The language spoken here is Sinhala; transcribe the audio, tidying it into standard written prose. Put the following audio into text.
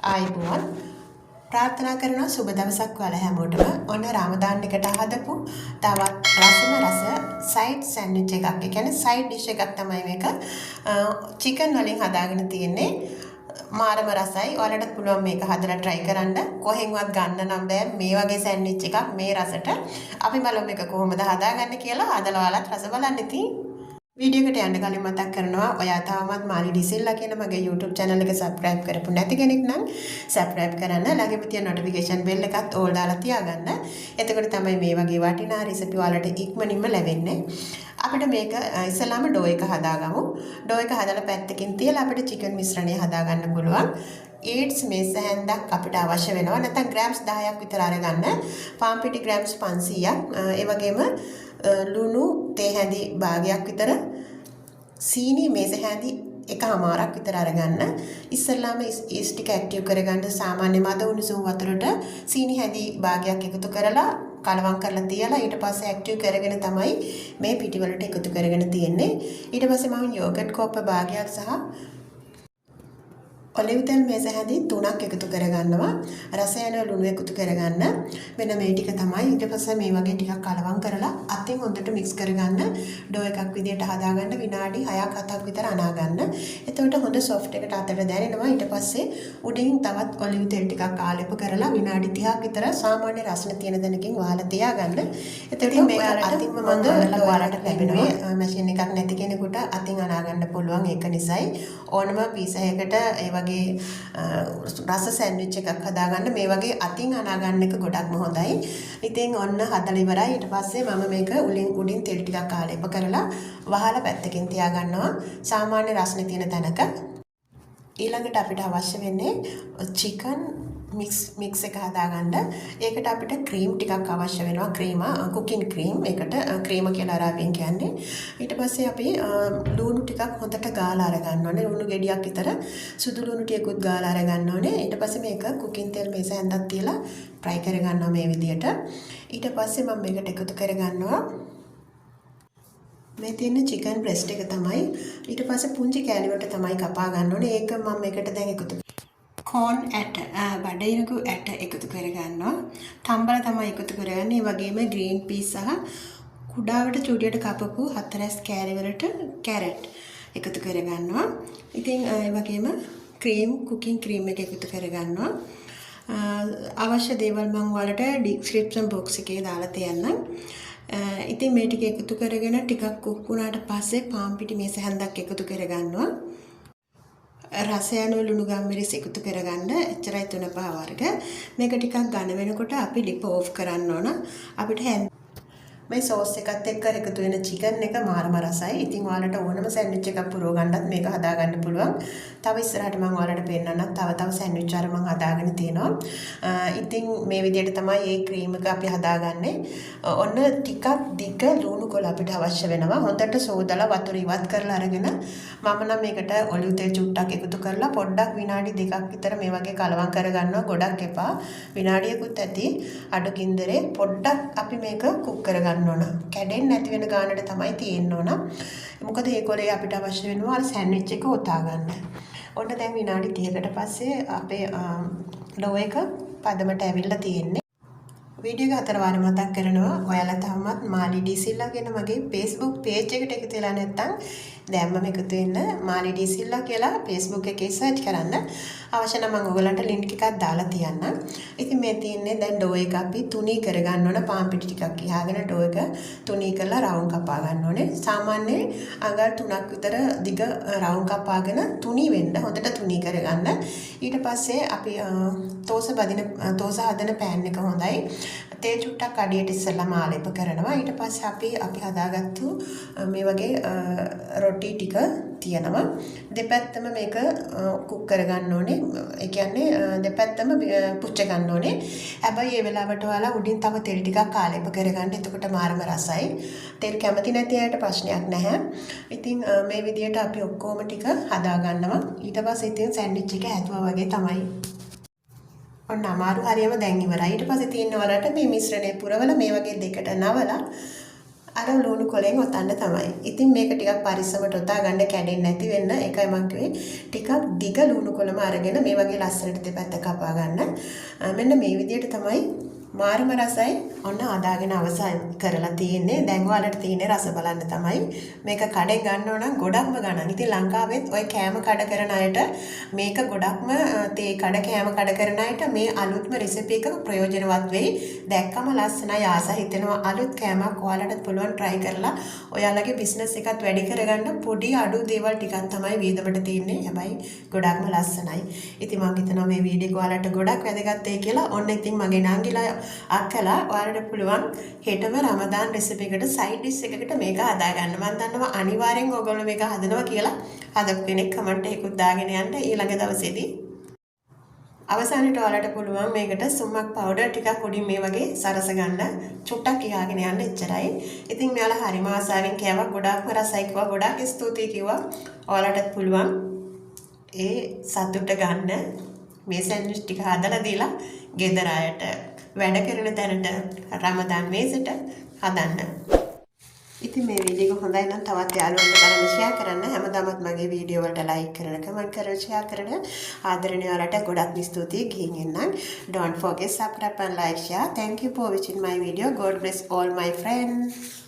ආයිබෝන් ප්‍රාර්ථනා කරනවා සුබ දවසක් ඔයාලා හැමෝටම. ඔන්න රාමදාන් එකට හදපු තවත් රසම රස සයිඩ් සෑන්ඩ්විච් එකක්. ඒ කියන්නේ සයිඩ් ඩිෂ් එකක් තමයි මේක. චිකන් වලින් හදාගෙන තියෙන්නේ. මාරම රසයි. ඔයාලට පුළුවන් මේක හදලා try කරන්න. කොහෙන්වත් ගන්න නම් බෑ මේ වගේ සෑන්ඩ්විච් එකක් මේ රසට. අපි බලමු මේක කොහොමද හදාගන්නේ කියලා. හදලා ඔයාලත් රස බලන්න ඉතින්. वीडियो के टाइम कल मत करना और माली डिसिल्ला के मगे यूट्यूब चैनल के सब्सक्राइब कर पुण्यति के सब्सक्राइब करना लगे मत नोटिफिकेशन बेल का ओल डालती आगना एतक तमें मेवगे वाटिना रेसिपी वाले इक निम्म लेवेन्ने අපිට මේක ඉස්සලාම ඩෝ එක හදාගමු. ඩෝ එක හදලා පැත්තකින් තියලා අපිට චිකන් මිශ්‍රණය හදාගන්න පුළුවන්. ඊට්ස් මේස හැන්දක් අපිට අවශ්‍ය වෙනවා. නැත්නම් ග්‍රෑම්ස් 10ක් විතර අරගන්න. පාන් පිටි ග්‍රෑම්ස් 500ක්. ඒ වගේම ලුණු තේ හැඳි භාගයක් විතර. සීනි මේස හැඳි එකමාරක් විතර අරගන්න. ඉස්සල්ලාම ඊස් ටික ඇක්ටිව් කරගන්න සාමාන්‍ය මද උණුසුම් වතුරට සීනි හැඳි භාගයක් එකතු කරලා කලවම් කරලා තියලා ඊට පස්සේ ඇක්ටිව් කරගෙන තමයි මේ පිටි වලට එකතු කරගෙන තියෙන්නේ. ඊට පස්සේ මම යෝගට් කෝප්ප භාගයක් සහ ඔලිව් තෙල් මේස හැඳි 3ක් එකතු කරගන්නවා. රස යන ලුණු එකතු කරගන්න. මෙන්න මේ ටික තමයි. ඊට පස්සේ මේ වගේ ටිකක් කලවම් කරලා අතින් හොඳට මික්ස් කරගන්න. ඩෝ එකක් විදියට හදාගන්න විනාඩි 6ක් 7ක් විතර අනා ගන්න. එතකොට හොඳ සොෆ්ට් එකට අතට දැනෙනවා. ඊට පස්සේ උඩින් තවත් ඔලිව් තෙල් ටිකක් ආලේප කරලා විනාඩි 30ක් විතර සාමාන්‍ය රසන තියෙන දැනකින් වහලා තියාගන්න. එතකොට මේක අතින්ම මම ඔයාලට ලැබෙනවා. මැෂින් එකක් නැති කෙනෙකුට අතින් අනා ගන්න පුළුවන්. ඒක නිසායි ඕනම පීස් එකකට ඒ වගේ රස සෑන්ඩ්විච් එකක් හදාගන්න මේ වගේ අතින් අනා ගන්න එක ගොඩක්ම හොඳයි. ඉතින් ඔන්න හදලා ඉවරයි. ඊට පස්සේ මම මේක උඩින් තෙල් ටිකක් ආලේප කරලා වහලා පැත්තකින් තියාගන්නවා. සාමාන්‍ය රසනේ තියෙන තැනක. ඊළඟට අපිට අවශ්‍ය වෙන්නේ චිකන් මික්ස් එක හදාගන්න. ඒකට අපිට ක්‍රීම් ටිකක් අවශ්‍ය වෙනවා. Cream cooking cream. ඒකට ක්‍රීම කියලා අරාබියෙන් කියන්නේ. ඊට පස්සේ අපි ලුණු ටිකක් හොඳට ගාලා අරගන්න ඕනේ. ලුණු ගෙඩියක් විතර සුදු ලුණු ටිකකුත් ගාලා අරගන්න ඕනේ. ඊට පස්සේ මේක කුකින් තෙල් මේස හැන්දක් තියලා ෆ්‍රයි කරගන්නවා මේ විදියට. ඊට පස්සේ මම මේකට එකතු කරගන්නවා මේ තියෙන චිකන් බ්‍රෙස්ට් එක තමයි. ඊට පස්සේ පුංචි කෑලි වලට තමයි කපා ගන්න ඕනේ. ඒක මම මේකට දැන් එකතු කෝන් ඇට බඩිරකු ඇට එකතු කරගන්නවා. තම්බල තමයි එකතු කරගන්නේ. ඒ වගේම ග්‍රීන් පීස් සහ කුඩාවට චූටියට කපපු හතරැස් කෑලි වලට කැරට් එකතු කරගන්නවා. ඉතින් ඒ වගේම කුකින් ක්‍රීම් එක එකතු කරගන්නවා. අවශ්‍ය දේවල් මම ඔයාලට ඩිස්ක්‍රිප්ෂන් බොක්ස් එකේ දාලා තියන්නම්. ඉතින් මේ ටික එකතු කරගෙන ටිකක් කුක් වුණාට පස්සේ පාන් පිටි මේස හැන්දක් එකතු කරගන්නවා. රස යන ලුණු ගම්මිරිස් එකතු කරගන්න. එච්චරයි 3-5 වර්ග. මේක ටිකක් ඝන වෙනකොට අපි ලිප ඕෆ් කරන්න ඕන. අපිට මේ සෝස් එකත් එක්ක එකතු වෙන චිකන් එක මාරම රසයි. ඉතින් ඔයාලට ඕනම සෑන්ඩ්විච් එකක් පුරව ගන්නත් මේක හදා ගන්න පුළුවන්. තව ඉස්සරහට මම ඔයාලට පෙන්නන්නම් තව සෑන්ඩ්විච් අර මම හදාගෙන තියෙනවා. ඉතින් මේ විදිහට තමයි මේ ක්‍රීම් එක අපි හදාගන්නේ. ඔන්න ටිකක් දිග ලුණු කොළ අපිට අවශ්‍ය වෙනවා. හොඳට සෝදලා වතුර ඉවත් කරලා අරගෙන මම නම් මේකට ඔලිව් තෙල් චුට්ටක් එකතු කරලා පොඩ්ඩක් විනාඩි 2ක් විතර මේ වගේ කලවම් කරගන්නවා. ගොඩක් එපා. විනාඩියකුත් ඇති. අඩු ගින්දරේ පොඩ්ඩක් අපි මේක කුක් කරගන්න ඕන. කැඩෙන්නේ නැති වෙන ගානට තමයි තියෙන්න ඕන. මොකද ඒකොලේ අපිට අවශ්‍ය වෙනවා අර සෑන්ඩ්විච් එක උතා ගන්න. ඔන්න දැන් විනාඩි 30කට පස්සේ අපේ ඩෝ එක පදමට ඇවිල්ලා තියෙන්නේ. වීඩියෝ එක 4 වාර මතක් කරනවා. ඔයාලා තවමත් මාලි ඩිසිල්ලා කියන මගේ Facebook page එකට එකතු වෙලා නැත්නම් දැන්ම එකතු වෙන්න මාලි ඩිසිල්ලා කියලා Facebook එකේ සර්ච් කරන්න. අවශ්‍ය නම් මම ඔයගලන්ට link එකක් දාලා තියන්නම්. ඉතින් මේ තියෙන්නේ දැන් ඩෝ එක අපි තුනී කරගන්න ඕන. පාන් පිටි ටිකක් ගහගෙන ඩෝ එක තුනී කරලා රවුම් කපා ගන්න ඕනේ. සාමාන්‍ය අඟල් 3ක් විතර දිග රවුම් කපාගෙන තුනී වෙන්න හොඳට තුනී කරගන්න. ඊට පස්සේ අපි තෝස හදන පෑන් එක හොඳයි. තේ චුට්ටක් අඩියට ඉස්සෙල්ලාම ආලේප කරනවා. ඊට පස්සේ අපි හදාගත්තු මේ වගේ රොටි ටික තියෙනවා. දෙපැත්තම මේක කුක් කරගන්න ඕනේ. ඒ කියන්නේ දෙපැත්තම පුච්ච ගන්න ඕනේ. හැබැයි මේ වෙලාවට ඔයාලා උඩින් තව තෙල් ටිකක් ආලේප කරගන්න. එතකොට මාරම රසයි. තෙල් කැමති නැති අයට ප්‍රශ්නයක් නැහැ. ඉතින් මේ විදියට අපි ඔක්කොම ටික හදා ගන්නවා. ඊට පස්සේ ඉතින් සෑන්ඩ්විච් එක හැදුවා වගේ තමයි. ඔන්න අමාරු හරියම දැන් ඉවරයි. ඊට පස්සේ තියෙන වලට මේ මිශ්‍රණය පුරවලා මේ වගේ දෙකට නවලා අර ලුණු කොලෙන් ඔතන්න තමයි. ඉතින් මේක ටිකක් පරිස්සමට ඔතා ගන්න කැඩෙන්නේ නැති වෙන්න ඒකයි මම කිව්වේ ටිකක් දිග ලුණු කොලම අරගෙන මේ වගේ ලස්සනට දෙපැත්ත කපා ගන්න. මෙන්න මේ විදිහට තමයි මාරම රසයි ඔන්න අදාගෙන අවසන් කරලා තියෙන්නේ. දැන් ඔයාලට තියෙන්නේ රස බලන්න තමයි. මේක කඩෙන් ගන්න ඕන නම් ගොඩක්ම ගන්න. ඉතින් ලංකාවෙත් ඔය කෑම කඩ කරන අයට මේක ගොඩක්ම තේ කඩ කෑම කඩ කරන අයට මේ අලුත්ම රෙසිපි එක ප්‍රයෝජනවත් වෙයි. දැක්කම ලස්සනයි ආස හිතෙනවා අලුත් කෑමක් ඔයාලට පුළුවන් try කරලා ඔයාලගේ business එකත් වැඩි කරගන්න පොඩි අඩු දේවල් ටිකක් තමයි වීදමට තියෙන්නේ. හැබැයි ගොඩක්ම ලස්සනයි. ඉතින් මම හිතනවා මේ වීඩියෝ එක ඔයාලට ගොඩක් වැදගත් වෙයි කියලා. ඔන්න ඉතින් මගේ නංගිලා අක්කලා ඔයාලට පුළුවන් හෙටම රමදාන් රෙසිපි එකට සයිඩ් ඩිෂ් එකකට මේක හදාගන්න. මම දන්නවා අනිවාර්යෙන් ඔයගොල්ලෝ මේක හදනවා කියලා හදපු කෙනෙක් කමෙන්ට් එකකුත් දාගෙන යන්න ඊළඟ දවසේදී. අවසානයේ ඔයාලට පුළුවන් මේකට සුමක් පවුඩර් ටිකක් උඩින් මේ වගේ සරස ගන්න. චුට්ටක් කියාගෙන යන්න එච්චරයි. ඉතින් මෙයාලා හරිම ආසාවෙන් කෑවා. ගොඩාක්ම රසයි කිව්වා. ගොඩාක් ස්තුතියි කිව්වා. ඔයාලටත් පුළුවන් ඒ සතුට ගන්න මේ සෑන්ඩ්විච් ටික හදලා දීලා ගෙදර අයට වැඩ කරන තැනට රමදාන් මේසෙට හදන්න. ඉතින් මේ වීඩියෝ එක හොඳයි නම් තවත් යාළුවන්ට බලන්න ෂෙයා කරන්න. හැමදාමත් මගේ වීඩියෝ වලට ලයික් කරන, කමෙන්ට් කරන, ෂෙයා කරන ආදරණීය ඔයාලට ගොඩක් ස්තුතියි. ගිහින් එන්නම්. Don't forget subscribe and like, share. Thank you for watching my video. God bless all my friends.